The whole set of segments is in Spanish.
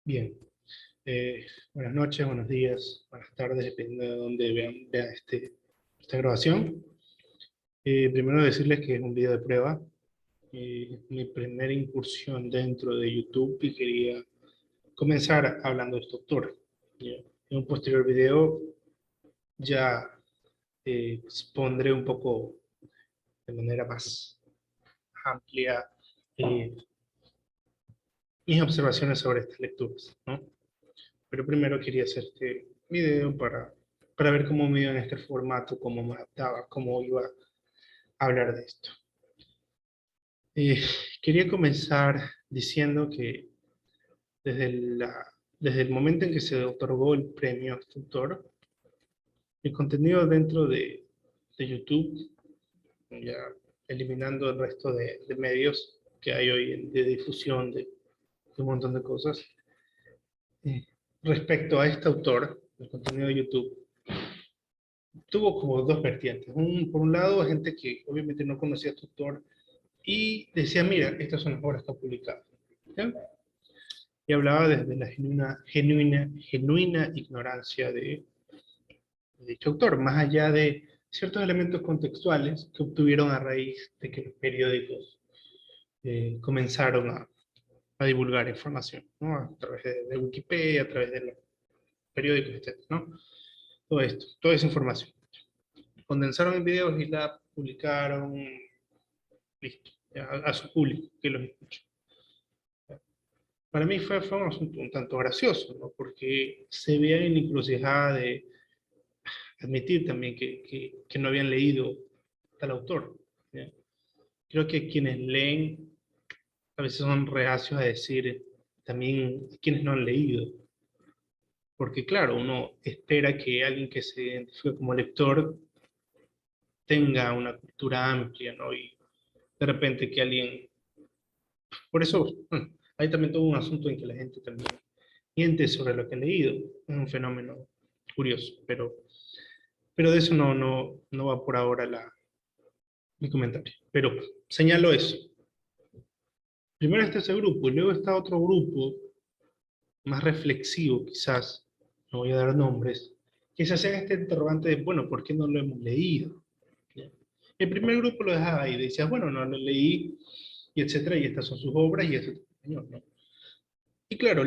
Bien, buenas noches, buenos días, buenas tardes, dependiendo de dónde vean esta grabación. Primero decirles que es un video de prueba, mi primera incursión dentro de YouTube y quería comenzar hablando de este autor. ¿Ya? En un posterior video ya expondré un poco de manera más amplia eh, mis observaciones sobre estas lecturas, ¿no? Pero primero quería hacer este video para ver cómo me iba en este formato, cómo me adaptaba, cómo iba a hablar de esto. Eh, Quería comenzar diciendo que desde el momento en que se otorgó el premio a este autor, el contenido dentro de YouTube, ya eliminando el resto de medios que hay hoy de difusión de un montón de cosas, eh, respecto a este autor, el contenido de YouTube, tuvo como dos vertientes. Por un lado, gente que obviamente no conocía a este autor y decía, mira, estas son las obras que ha publicado. ¿Ya? Y hablaba desde la genuina ignorancia de dicho autor, más allá de ciertos elementos contextuales que obtuvieron a raíz de que los periódicos comenzaron a divulgar información, ¿no? A través de Wikipedia, a través de los periódicos, etc., ¿no? Todo esto, toda esa información. Condensaron en videos y la publicaron, listo, ya, a su público que los escucha. Para mí fue un asunto un tanto gracioso, ¿no? Porque se veía en la encrucijada de admitir también que no habían leído tal autor, ¿ya? Creo que quienes leen a veces son reacios a decir también quienes no han leído, porque claro, uno espera que alguien que se identifica como lector tenga una cultura amplia, ¿no? Y de repente que alguien, por eso hay también todo un asunto en que la gente también miente sobre lo que ha leído, es un fenómeno curioso, pero de eso no va por ahora mi comentario, pero señalo eso. Primero está ese grupo, y luego está otro grupo, más reflexivo quizás, no voy a dar nombres, que se hacen este interrogante de, bueno, ¿por qué no lo hemos leído? ¿Ya? El primer grupo lo dejaba ahí, decía, bueno, no lo leí, y etcétera, y estas son sus obras, y ese señor, ¿no? Y claro,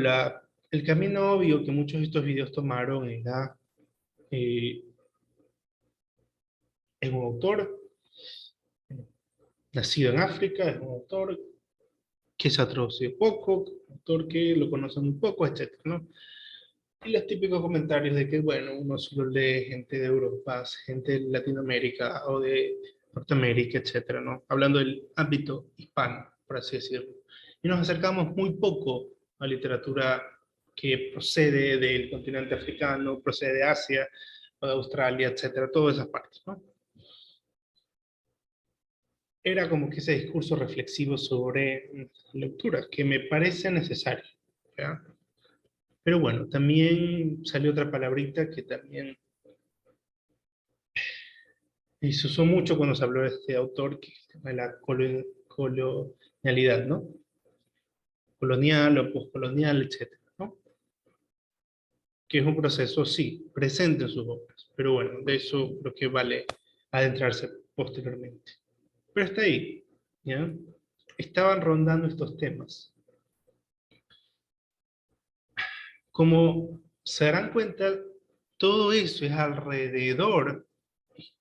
el camino obvio que muchos de estos videos tomaron era, eh, es un autor nacido en África, es un autor que se ha traducido poco, un autor que lo conocen muy poco, etcétera, ¿no? Y los típicos comentarios de que, bueno, uno solo lee gente de Europa, gente de Latinoamérica o de Norteamérica, etcétera, ¿no? Hablando del ámbito hispano, por así decirlo. Y nos acercamos muy poco a literatura que procede del continente africano, procede de Asia, o de Australia, etcétera, todas esas partes, ¿no? Era como que ese discurso reflexivo sobre lectura, que me parece necesario, ¿ya? Pero bueno, también salió otra palabrita que también y se usó mucho cuando se habló de este autor, que es el tema de la colonialidad, ¿no? Colonial o postcolonial, etcétera, ¿no? Que es un proceso, sí, presente en sus obras, pero bueno, de eso lo que vale adentrarse posteriormente. Pero está ahí, ¿ya? Estaban rondando estos temas. Como se darán cuenta, todo eso es alrededor,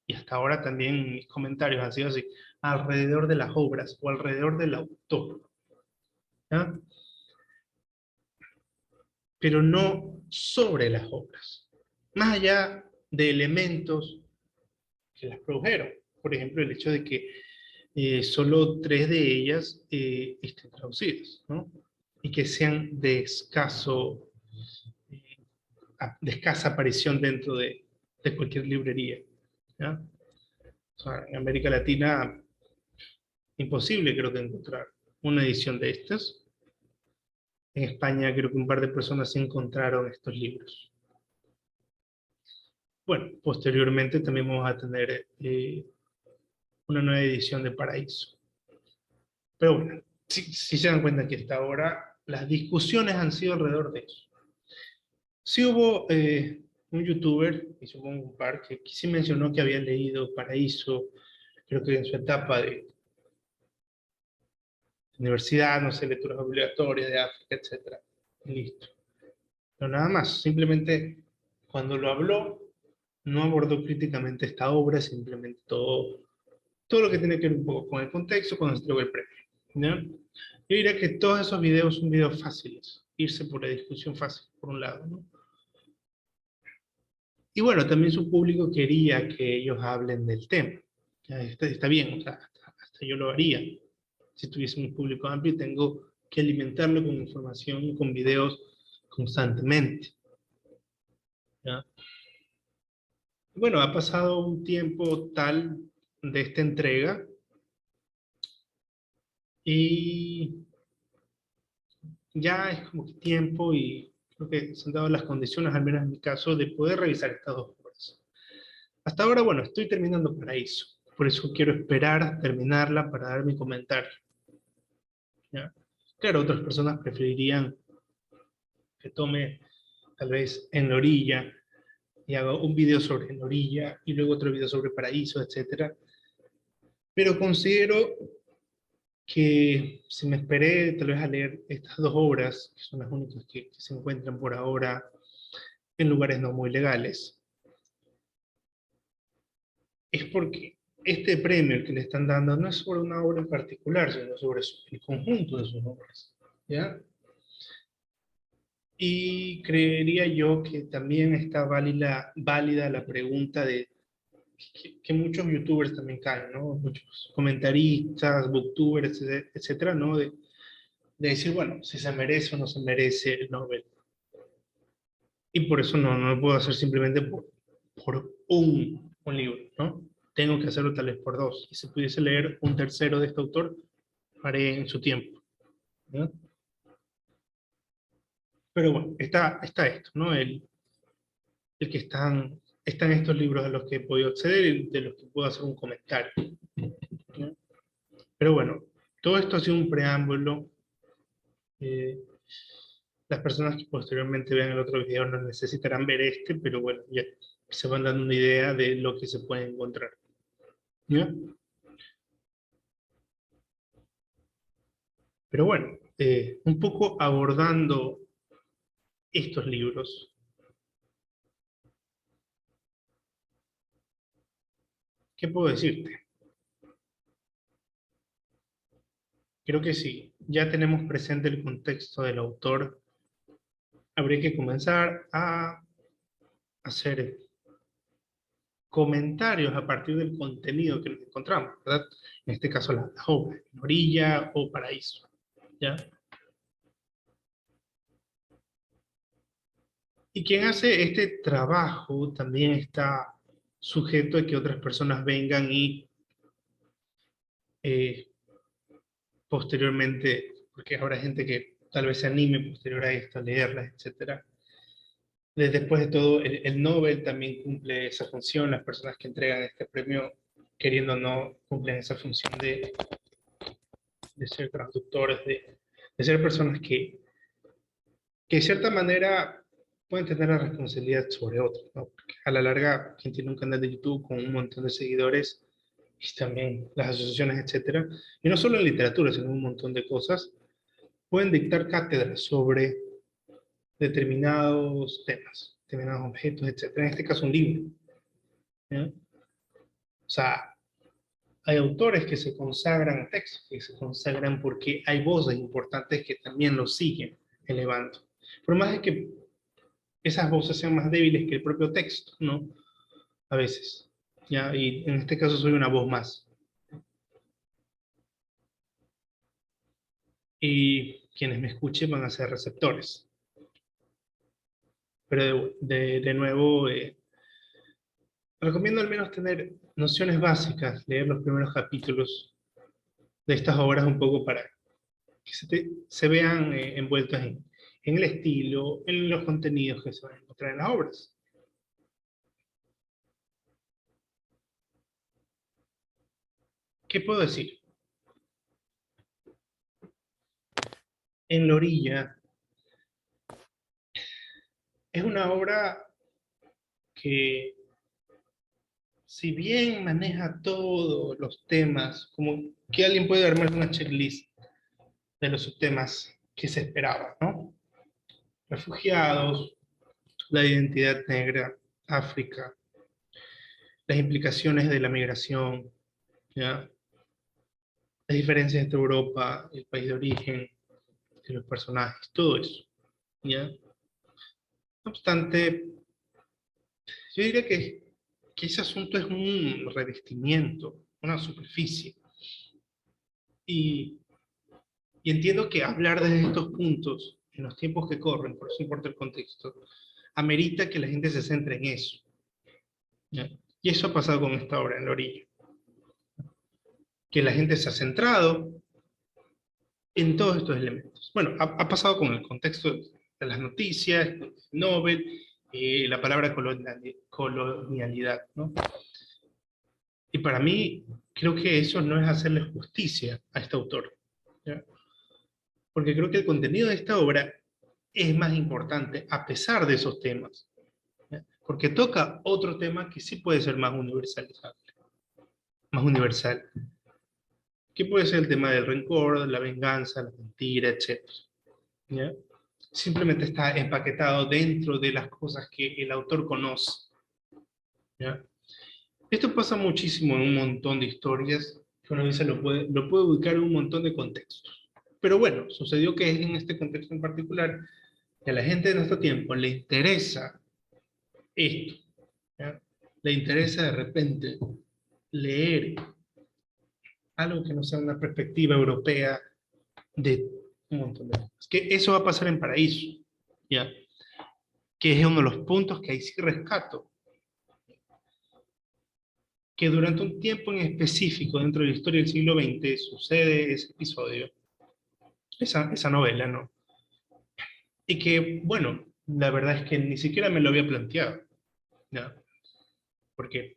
y hasta ahora también mis comentarios han sido así, alrededor de las obras o alrededor del autor, ¿ya? Pero no sobre las obras, más allá de elementos que las produjeron. Por ejemplo, el hecho de que solo tres de ellas estén traducidas, ¿no? Y que sean eh, de escasa aparición dentro de cualquier librería, ¿ya? O sea, en América Latina, imposible creo que encontrar una edición de estas. En España creo que un par de personas encontraron estos libros. Bueno, posteriormente también vamos a tener una nueva edición de Paraíso. Pero bueno, si se dan cuenta que hasta ahora las discusiones han sido alrededor de eso. Sí hubo un youtuber, y supongo un par, que sí mencionó que había leído Paraíso, creo que en su etapa de universidad, no sé, lecturas obligatorias de África, etcétera. Y listo. Pero nada más, simplemente cuando lo habló, no abordó críticamente esta obra, simplemente todo lo que tiene que ver un poco con el contexto cuando se entregó el premio. ¿Ya? Yo diría que todos esos videos son videos fáciles, irse por la discusión fácil, por un lado, ¿no? Y bueno, también su público quería que ellos hablen del tema. Ya, está bien, o sea, hasta yo lo haría. Si tuviese un público amplio, tengo que alimentarlo con información y con videos constantemente. ¿Ya? Bueno, ha pasado un tiempo tal de esta entrega y ya es como que tiempo y creo que se han dado las condiciones, al menos en mi caso, de poder revisar estas dos obras. Hasta ahora, bueno, estoy terminando Paraíso, por eso quiero esperar terminarla para dar mi comentario. ¿Ya? Claro, otras personas preferirían que tome tal vez En la orilla y haga un video sobre En la orilla y luego otro video sobre Paraíso, etcétera. Pero considero que si me esperé tal vez a leer estas dos obras, que son las únicas que se encuentran por ahora en lugares no muy legales, es porque este premio que le están dando no es sobre una obra en particular, sino sobre el conjunto de sus obras. ¿Ya? Y creería yo que también está válida la pregunta de que muchos youtubers también caen, ¿no? Muchos comentaristas, booktubers, etcétera, ¿no? De decir, bueno, si se merece o no se merece el Nobel. Y por eso no lo puedo hacer simplemente por un libro, ¿no? Tengo que hacerlo tal vez por dos. Y si pudiese leer un tercero de este autor, haré en su tiempo, ¿no? Pero bueno, está esto, ¿no? El que están estos libros a los que he podido acceder y de los que puedo hacer un comentario, ¿no? Pero bueno, todo esto ha sido un preámbulo. Eh, las personas que posteriormente vean el otro video no necesitarán ver este, pero bueno, ya se van dando una idea de lo que se puede encontrar. ¿Ya? Pero bueno, un poco abordando estos libros, ¿qué puedo decirte? Creo que sí, ya tenemos presente el contexto del autor, habría que comenzar a hacer comentarios a partir del contenido que nos encontramos, ¿verdad? En este caso, las obras, Orilla o Paraíso, ¿ya? Y quien hace este trabajo también está sujeto a que otras personas vengan y eh, posteriormente, porque habrá gente que tal vez se anime posterior a esto a leerlas, etcétera. Después de todo, el Nobel también cumple esa función, las personas que entregan este premio, queriendo o no, cumplen esa función de ser traductores, de ser personas que de cierta manera pueden tener la responsabilidad sobre otros, ¿no? Porque a la larga, quien tiene un canal de YouTube con un montón de seguidores, y también las asociaciones, etcétera, y no solo en literatura, sino un montón de cosas, pueden dictar cátedras sobre determinados temas, determinados objetos, etcétera. En este caso, un libro, ¿ya? O sea, hay autores que se consagran a textos, que se consagran porque hay voces importantes que también los siguen elevando. Por más de que esas voces sean más débiles que el propio texto, ¿no? A veces, ¿ya? Y en este caso soy una voz más. Y quienes me escuchen van a ser receptores. Pero de nuevo, recomiendo al menos tener nociones básicas, leer los primeros capítulos de estas obras un poco para que se vean envueltos en el estilo, en los contenidos que se van a encontrar en las obras. ¿Qué puedo decir? en la orilla es una obra que, si bien maneja todos los temas, como que alguien puede armar una checklist de los subtemas que se esperaba, ¿no? Refugiados, la identidad negra, África, las implicaciones de la migración, ¿ya? Las diferencias entre Europa, el país de origen, de los personajes, todo eso, ¿ya? No obstante, yo diría que ese asunto es un revestimiento, una superficie. Y, y entiendo que hablar desde estos puntos, en los tiempos que corren, por eso importa el contexto, amerita que la gente se centre en eso, ¿ya? Y eso ha pasado con esta obra en la orilla, que la gente se ha centrado en todos estos elementos. Bueno, ha pasado con el contexto de las noticias, Nobel, la palabra colonialidad, ¿no? Y para mí, creo que eso no es hacerle justicia a este autor, ¿ya? Porque creo que el contenido de esta obra es más importante a pesar de esos temas, ¿ya? Porque toca otro tema que sí puede ser más universalizable, más universal, que puede ser el tema del rencor, la venganza, la mentira, etc. ¿Ya? Simplemente está empaquetado dentro de las cosas que el autor conoce, ¿ya? Esto pasa muchísimo en un montón de historias, que uno dice lo puede ubicar en un montón de contextos. Pero bueno, sucedió que es en este contexto en particular que a la gente de nuestro tiempo le interesa esto, ¿ya? Le interesa de repente leer algo que no sea una perspectiva europea de un montón de cosas. Que eso va a pasar en Paraíso, ¿ya? Que es uno de los puntos que ahí sí rescato, que durante un tiempo en específico dentro de la historia del siglo XX sucede ese episodio, esa novela, ¿no? Y que, bueno, la verdad es que ni siquiera me lo había planteado, ¿ya? Porque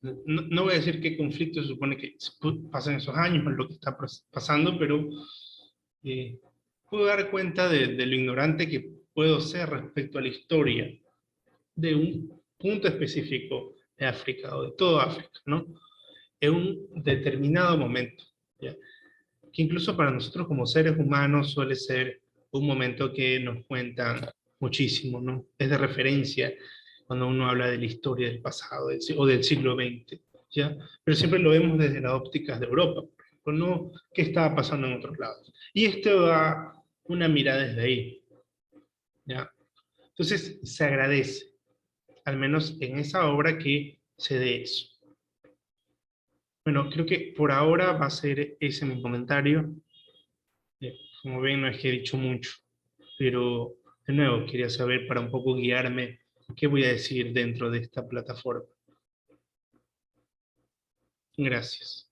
no voy a decir qué conflicto se supone que pasan esos años, o lo que está pasando, pero puedo dar cuenta de lo ignorante que puedo ser respecto a la historia de un punto específico de África, o de toda África, ¿no? En un determinado momento, ¿ya? Que incluso para nosotros como seres humanos suele ser un momento que nos cuentan muchísimo, ¿no? Es de referencia cuando uno habla de la historia del pasado o del siglo XX, ¿ya? Pero siempre lo vemos desde las ópticas de Europa, por ejemplo, no qué estaba pasando en otros lados. Y esto da una mirada desde ahí, ¿ya? Entonces se agradece, al menos en esa obra, que se dé eso. Bueno, creo que por ahora va a ser ese mi comentario. Como ven, no es que he dicho mucho, pero de nuevo quería saber para un poco guiarme qué voy a decir dentro de esta plataforma. Gracias.